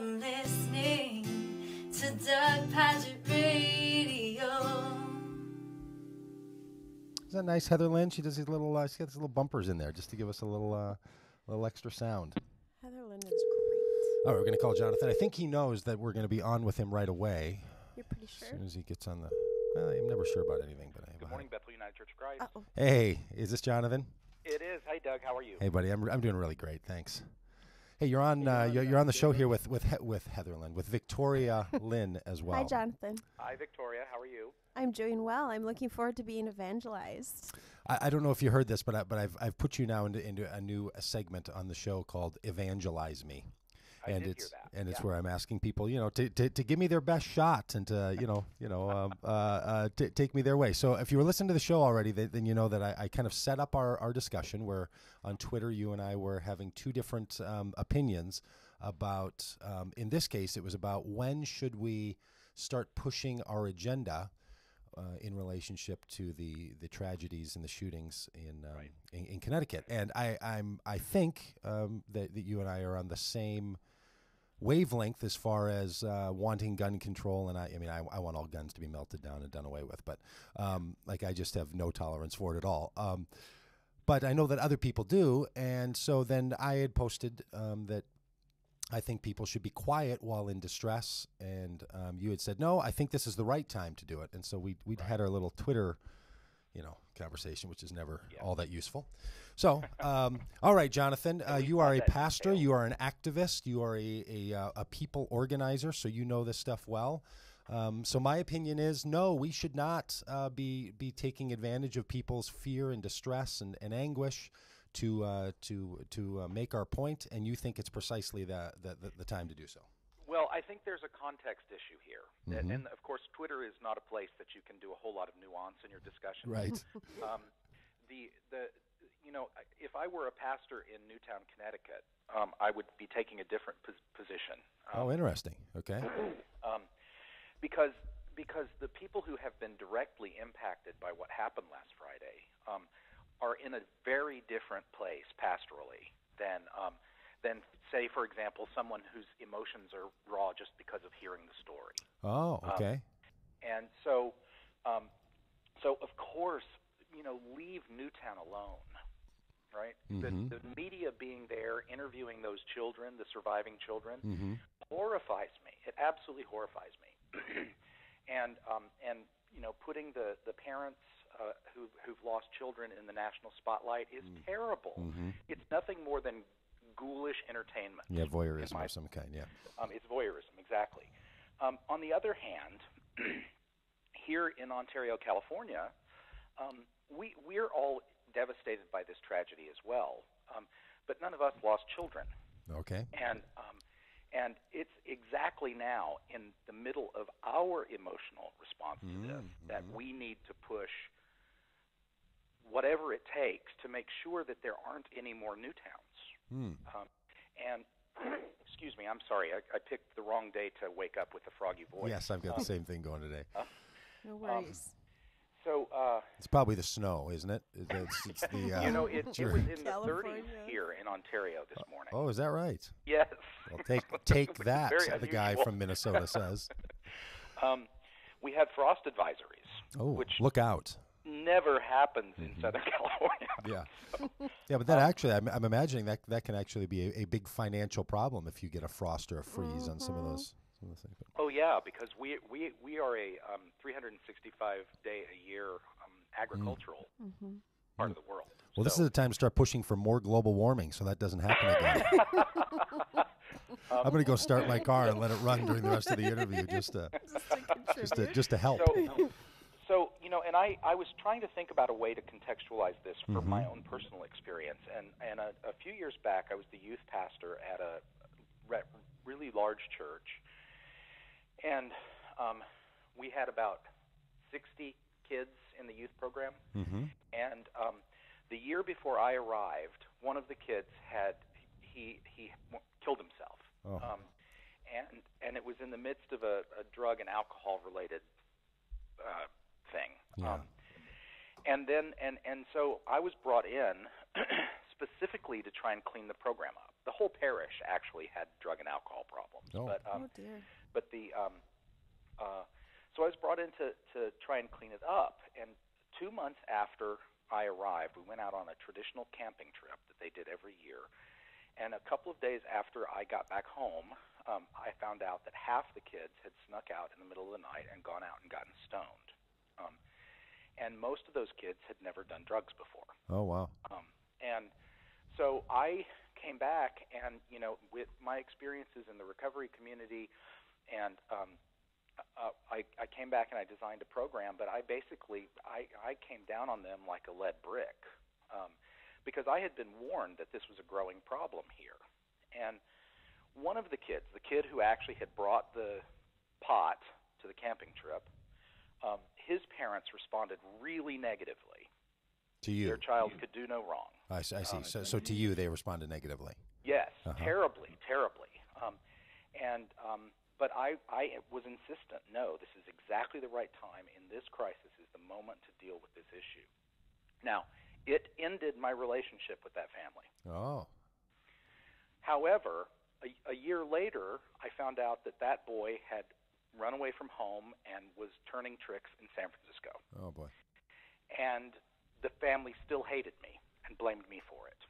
You're listening to Doug Pagitt Radio. Isn't that nice, Heather Lynn? She does these little, she got these little bumpers in there just to give us a little extra sound. Heather Lynn is great. All right, we're going to call Jonathan. I think he knows that we're going to be on with him right away. You're pretty sure? As soon as he gets on the... Well, I'm never sure about anything, but... Good morning, Bethel United Church of Christ. Uh-oh. Hey, is this Jonathan? It is. Hi, Doug. How are you? Hey, buddy. I'm doing really great. Thanks. Hey, you're on you're on the show here with Heather Lynn, with Victoria Lynn as well. Hi, Jonathan. Hi, Victoria. How are you? I'm doing well. I'm looking forward to being evangelized. I don't know if you heard this, but I've put you now into a new segment on the show called Evangelize Me. I did hear that. And it's where I'm asking people, to give me their best shot and to, take me their way. So if you were listening to the show already, then you know that I kind of set up our discussion where on Twitter you and I were having two different opinions about, in this case, it was about when should we start pushing our agenda in relationship to the tragedies and the shootings in Connecticut. And I think that you and I are on the same wavelength as far as wanting gun control, and I want all guns to be melted down and done away with, but I just have no tolerance for it at all. But I know that other people do, and so then I had posted that I think people should be quiet while in distress, and you had said, no, I think this is the right time to do it, and so we'd had our little Twitter conversation, which is never all that useful. So, all right, Jonathan, you are a pastor, you are an activist, you are a people organizer, so you know this stuff well. So my opinion is, no, we should not be taking advantage of people's fear and distress and anguish to make our point, and you think it's precisely the time to do so. Well, I think there's a context issue here. Mm-hmm. And, of course, Twitter is not a place that you can do a whole lot of nuance in your discussion. Right. If I were a pastor in Newtown, Connecticut, I would be taking a different position. Interesting. Okay. Because the people who have been directly impacted by what happened last Friday are in a very different place pastorally than, say, for example, someone whose emotions are raw just because of hearing the story. Oh, okay. And so of course, leave Newtown alone, right? Mm-hmm. The media being there, interviewing those children, the surviving children, mm-hmm. horrifies me. It absolutely horrifies me. and putting the parents who've lost children in the national spotlight is terrible. Mm-hmm. It's nothing more than ghoulish entertainment. Yeah, voyeurism of some kind, yeah. It's voyeurism, exactly. On the other hand, here in Ontario, California, we're all devastated by this tragedy as well, but none of us lost children. Okay. And it's exactly now in the middle of our emotional response to this that we need to push whatever it takes to make sure that there aren't any more Newtowns. And excuse me, I'm sorry, I picked the wrong day to wake up with a froggy voice. Yes, I've got the same thing going today. No worries. It's probably the snow, isn't it? It's the it was in the 30s here in Ontario this morning. Oh, is that right? Yes. Well, take that, the guy from Minnesota says. We had frost advisories. Oh, which look out. Never happens in Southern California. Yeah. Yeah, but that actually, I'm imagining that can actually be a big financial problem if you get a frost or a freeze on some of those things. Oh yeah, because we are a 365-day-a-year agricultural part of the world. Well, this is the time to start pushing for more global warming, so that doesn't happen again. I'm going to go start my car and let it run during the rest of the interview just to help. So and I was trying to think about a way to contextualize this for my own personal experience. And a few years back, I was the youth pastor at a really large church, and we had about 60 kids in the youth program. Mm-hmm. And the year before I arrived, one of the kids he killed himself. Oh. And it was in the midst of a drug and alcohol related thing. Yeah. And so I was brought in specifically basically to try and clean the program up. The whole parish actually had drug and alcohol problems. Oh. But, Oh dear. But so I was brought in to try and clean it up. And 2 months after I arrived, we went out on a traditional camping trip that they did every year. And a couple of days after I got back home, I found out that half the kids had snuck out in the middle of the night and gone out and gotten stoned. And most of those kids had never done drugs before. Oh, wow. And so I came back, and with my experiences in the recovery community, and I came back and I designed a program, but I came down on them like a lead brick, because I had been warned that this was a growing problem here. And one of the kids, the kid who actually had brought the pot to the camping trip, his parents responded really negatively. To you? Their child could do no wrong. I see. So to you, they responded negatively? Yes, terribly. But I was insistent, no, this is exactly the right time. In this crisis is the moment to deal with this issue. Now, it ended my relationship with that family. Oh. However, a year later, I found out that boy had run away from home and was turning tricks in San Francisco. Oh, boy. And the family still hated me and blamed me for it.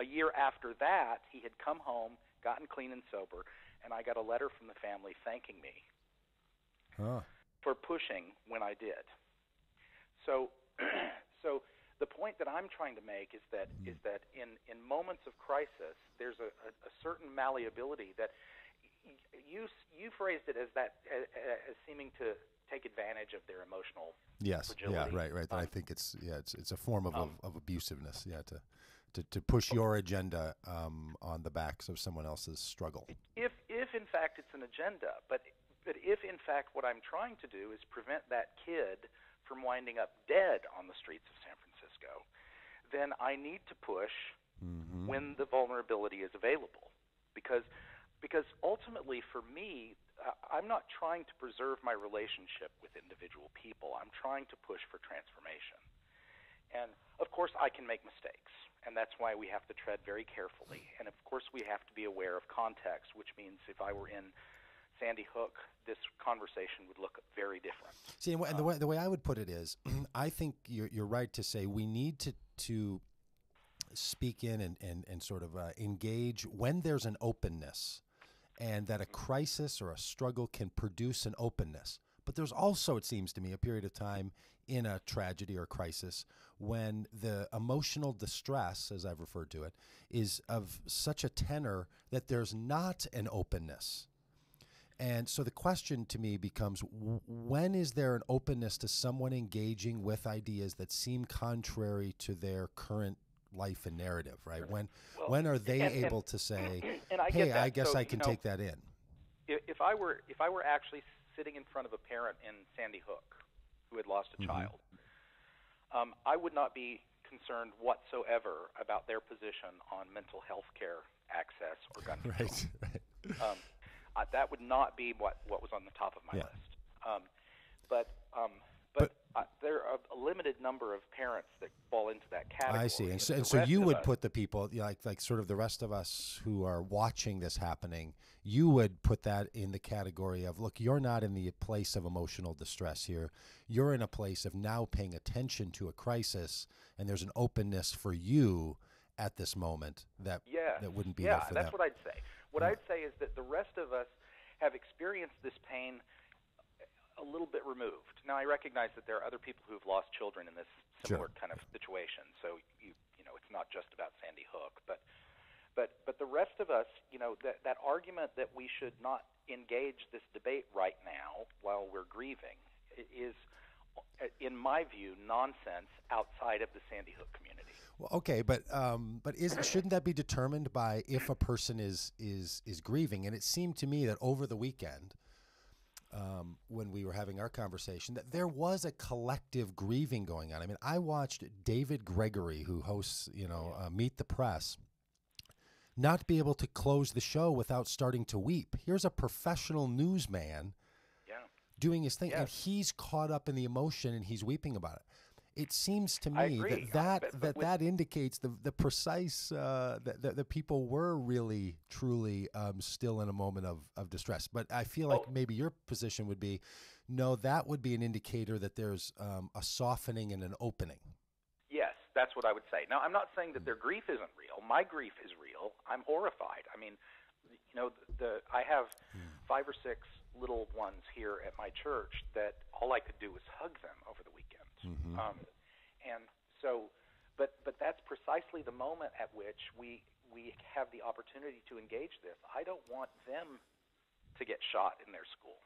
A year after that, he had come home, gotten clean and sober, and I got a letter from the family thanking me for pushing when I did. So the point that I'm trying to make is that in moments of crisis, there's a certain malleability that you phrased it as seeming to take advantage of their emotional fragility. Yeah, right. I think it's a form of abusiveness. Yeah, to push your agenda on the backs of someone else's struggle. If in fact it's an agenda, but if in fact what I'm trying to do is prevent that kid from winding up dead on the streets of San Francisco, then I need to push when the vulnerability is available, because ultimately for me, I'm not trying to preserve my relationship with individual people. I'm trying to push for transformation. And of course I can make mistakes, and that's why we have to tread very carefully. And of course we have to be aware of context, which means if I were in Sandy Hook, this conversation would look very different. See, and the way I would put it is, I think you're right to say we need to speak in and sort of engage when there's an openness, and that a crisis or a struggle can produce an openness. But there's also, it seems to me, a period of time in a tragedy or crisis when the emotional distress, as I've referred to it, is of such a tenor that there's not an openness. And so the question to me becomes, when is there an openness to someone engaging with ideas that seem contrary to their current life and narrative, right? When are they able to say, hey, I guess I can take that in? If I were actually sitting in front of a parent in Sandy Hook who had lost a child, I would not be concerned whatsoever about their position on mental health care access or gun control. Right. That would not be what was on the top of my list. But there are a limited number of parents that fall into that category. I see. And so you would put the people, like sort of the rest of us who are watching this happening, you would put that in the category of, look, you're not in the place of emotional distress here. You're in a place of now paying attention to a crisis, and there's an openness for you at this moment that wouldn't be there for them. Yeah, that's what I'd say. What I'd say is that the rest of us have experienced this pain a little bit removed. Now, I recognize that there are other people who've lost children in this similar kind of situation, so you know it's not just about Sandy Hook, but the rest of us, that argument that we should not engage this debate right now while we're grieving is, in my view, nonsense outside of the Sandy Hook community. Well, okay, but shouldn't that be determined by if a person is grieving? And it seemed to me that over the weekend, when we were having our conversation, that there was a collective grieving going on. I mean, I watched David Gregory, who hosts, Meet the Press, not be able to close the show without starting to weep. Here's a professional newsman doing his thing, and he's caught up in the emotion and he's weeping about it. it seems to I me agree. that indicates the precise that the people were really truly still in a moment of distress. But I feel like maybe your position would be, no, that would be an indicator that there's a softening and an opening. Yes, that's what I would say. Now, I'm not saying that their grief isn't real. My grief is real. I'm horrified. I mean, I have 5 or 6 little ones here at my church that all I could do was hug them over the weekend. And so, but that's precisely the moment at which we have the opportunity to engage this. I don't want them to get shot in their school.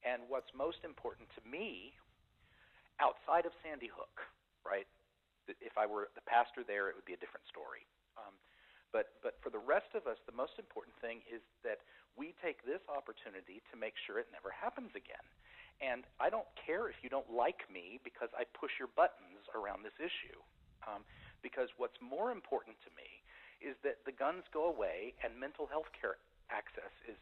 And what's most important to me, outside of Sandy Hook, right? If I were the pastor there, it would be a different story. But for the rest of us, the most important thing is that we take this opportunity to make sure it never happens again. And I don't care if you don't like me because I push your buttons around this issue. Because what's more important to me is that the guns go away and mental health care access is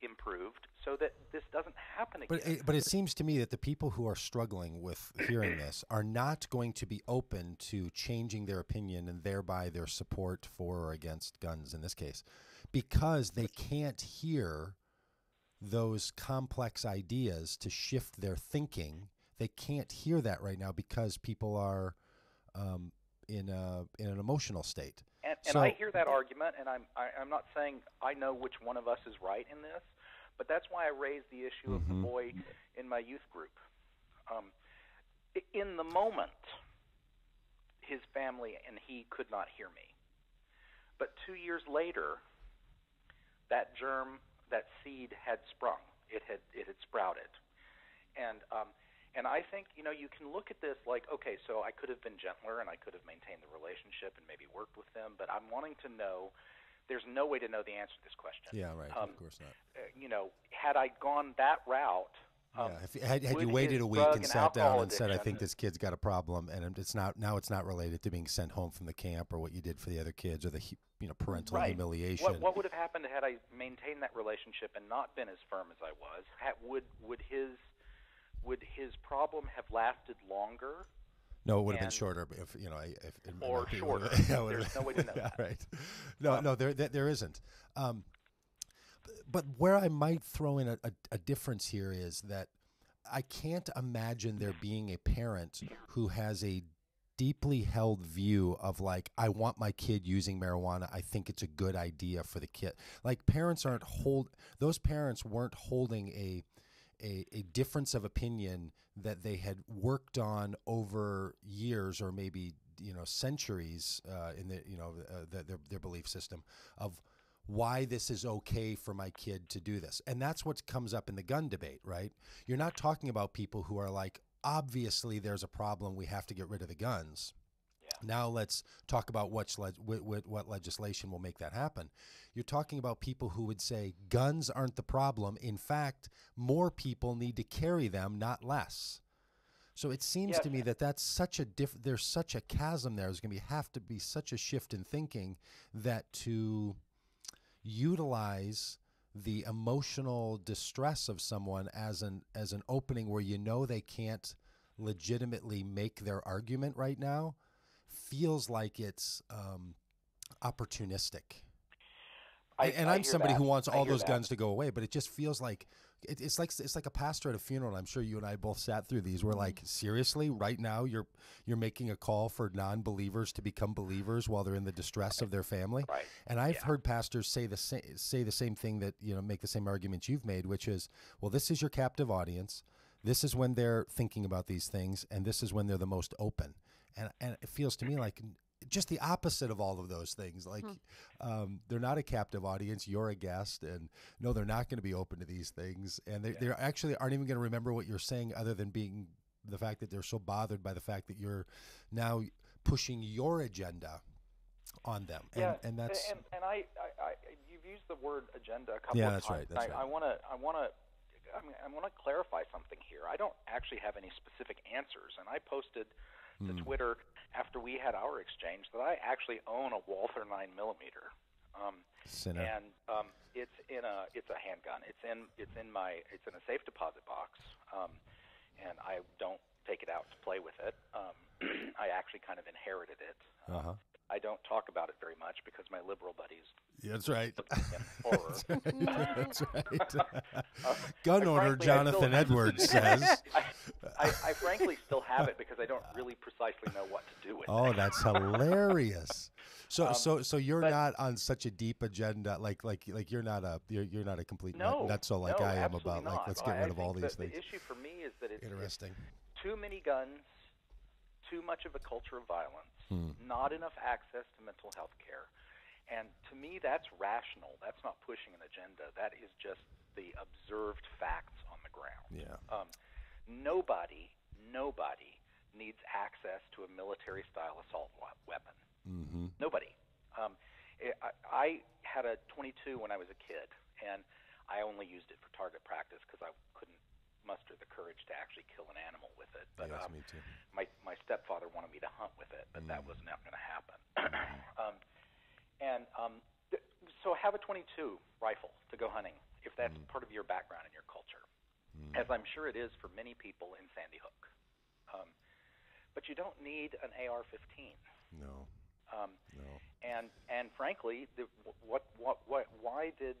improved so that this doesn't happen again. But it seems to me that the people who are struggling with hearing this are not going to be open to changing their opinion and thereby their support for or against guns in this case, because they can't hear those complex ideas to shift their thinking. They can't hear that right now because people are in an emotional state. And I hear that argument, and I'm not saying I know which one of us is right in this, but that's why I raised the issue of the boy in my youth group. In the moment, his family and he could not hear me. But 2 years later, that germ, that seed had sprung. It had sprouted. And I think, you can look at this like, okay, so I could have been gentler and I could have maintained the relationship and maybe worked with them, but I'm wanting to know, there's no way to know the answer to this question. Yeah, right, of course not. Had I gone that route, had you waited a week and sat down and said, I think this kid's got a problem, and it's not related to being sent home from the camp or what you did for the other kids or the parental humiliation. What would have happened had I maintained that relationship and not been as firm as I was? Would his problem have lasted longer? No, it would have been shorter. Or shorter. There's no way to know that. Right. No, there isn't. But where I might throw in a difference here is that I can't imagine there being a parent who has a deeply held view of like, I want my kid using marijuana. I think it's a good idea for the kid. Like those parents weren't holding a difference of opinion that they had worked on over years or maybe centuries in their belief system of why this is okay for my kid to do this. And that's what comes up in the gun debate, right? You're not talking about people who are like, obviously there's a problem, we have to get rid of the guns. Yeah. Now let's talk about what legislation will make that happen. You're talking about people who would say guns aren't the problem. In fact, more people need to carry them, not less. So it seems to me that that's such a there's such a chasm there. There's going to have to be such a shift in thinking that to utilize the emotional distress of someone as an opening where they can't legitimately make their argument right now feels like it's opportunistic. I'm somebody who wants all those guns to go away, but it just feels like it's like a pastor at a funeral. I'm sure you and I both sat through these. We're like, seriously, right now you're making a call for non-believers to become believers while they're in the distress of their family. Right. And I've heard pastors say the same thing that make the same arguments you've made, which is, well, this is your captive audience. This is when they're thinking about these things, and this is when they're the most open. And it feels to me like just the opposite of all of those things. Like they're not a captive audience. You're a guest, and no, they're not going to be open to these things. And they actually aren't even going to remember what you're saying, other than being the fact that they're so bothered by the fact that you're now pushing your agenda on them. And that's and I you've used the word agenda a couple of times. That's right. That's right. I want to clarify something here. I don't actually have any specific answers, and I posted to Twitter after we had our exchange that I actually own a Walther 9mm. And it's a handgun. It's in a safe deposit box, and I don't take it out to play with it. I actually kind of inherited it. Uh-huh. I don't talk about it very much because my liberal buddies Yeah, that's right. look at me in horror. That's right. Gun owner frankly, Jonathan Edwards says. I frankly still have it because I don't really precisely know what to do with Oh, it. that's hilarious. So you're but- not on such a deep agenda, like you're not a complete No, nutso like no, I am absolutely about like not. let's get rid of all I these think things. The issue for me is that it's Interesting. too many guns, too much of a culture of violence, not enough access to mental health care. And to me, that's rational. That's not pushing an agenda. That is just the observed facts on the ground. Yeah. Nobody needs access to a military-style assault weapon. Mm-hmm. Nobody. I had a .22 when I was a kid, and I only used it for target practice because I couldn't muster the courage to actually kill an animal with it. But Yes, me too. my stepfather wanted me to hunt with it, but that was not going to happen. So have a .22 rifle to go hunting if that's part of your background and your culture, as I'm sure it is for many people in Sandy Hook. But you don't need an AR-15. No. No. And frankly, why did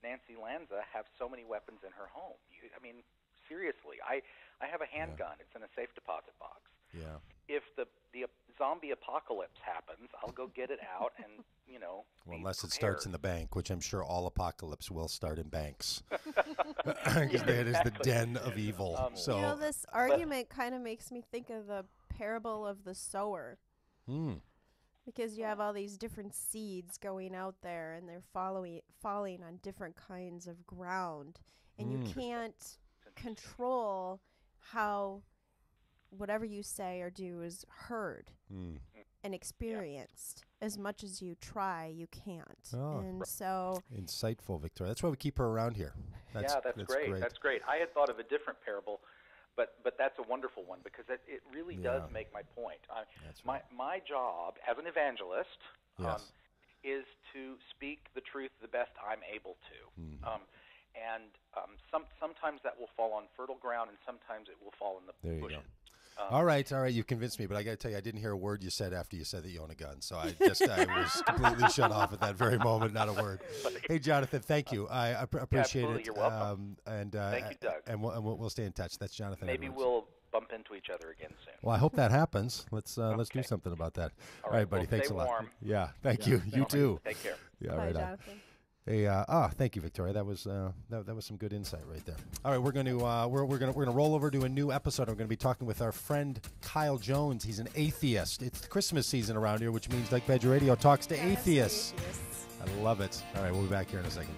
Nancy Lanza have so many weapons in her home? I mean, seriously, I have a handgun. It's in a safe deposit box. Yeah. If the zombie apocalypse happens, I'll go get it out and, Well, be unless it prepared. starts in the bank, which I'm sure all apocalypse will start in banks, because that is the den of evil. So You know, this argument kind of makes me think of the parable of the sower. Because you have all these different seeds going out there, and they're falling on different kinds of ground, and you can't control how whatever you say or do is heard and experienced. As much as you try, you can't. Oh. And so insightful, Victoria. That's why we keep her around here. That's great. That's great. I had thought of a different parable, but that's a wonderful one because it really does make my point. My job as an evangelist is to speak the truth the best I'm able to. Sometimes that will fall on fertile ground, and sometimes it will fall in the There you bushes. go. All right, you convinced me, but I got to tell you, I didn't hear a word you said after you said that you own a gun, so I was completely shut off at that very moment, not a word. Hey, Jonathan, thank you. I appreciate absolutely. it. You're welcome. Thank you, Doug. And we'll stay in touch. That's Jonathan Maybe Edwards. we'll bump into each other again soon. Well, I hope that happens. Let's do something about that. All right, buddy. Well, Thanks stay a lot. warm. Yeah, thank you. You too. Take care. Yeah, bye, right on. Jonathan. Hey, thank you, Victoria. That was some good insight right there. All right, we're going to we're going to roll over to a new episode. We're going to be talking with our friend Kyle Jones. He's an atheist. It's Christmas season around here, which means Like Pagitt Radio talks to atheists. I love it. All right, we'll be back here in a second.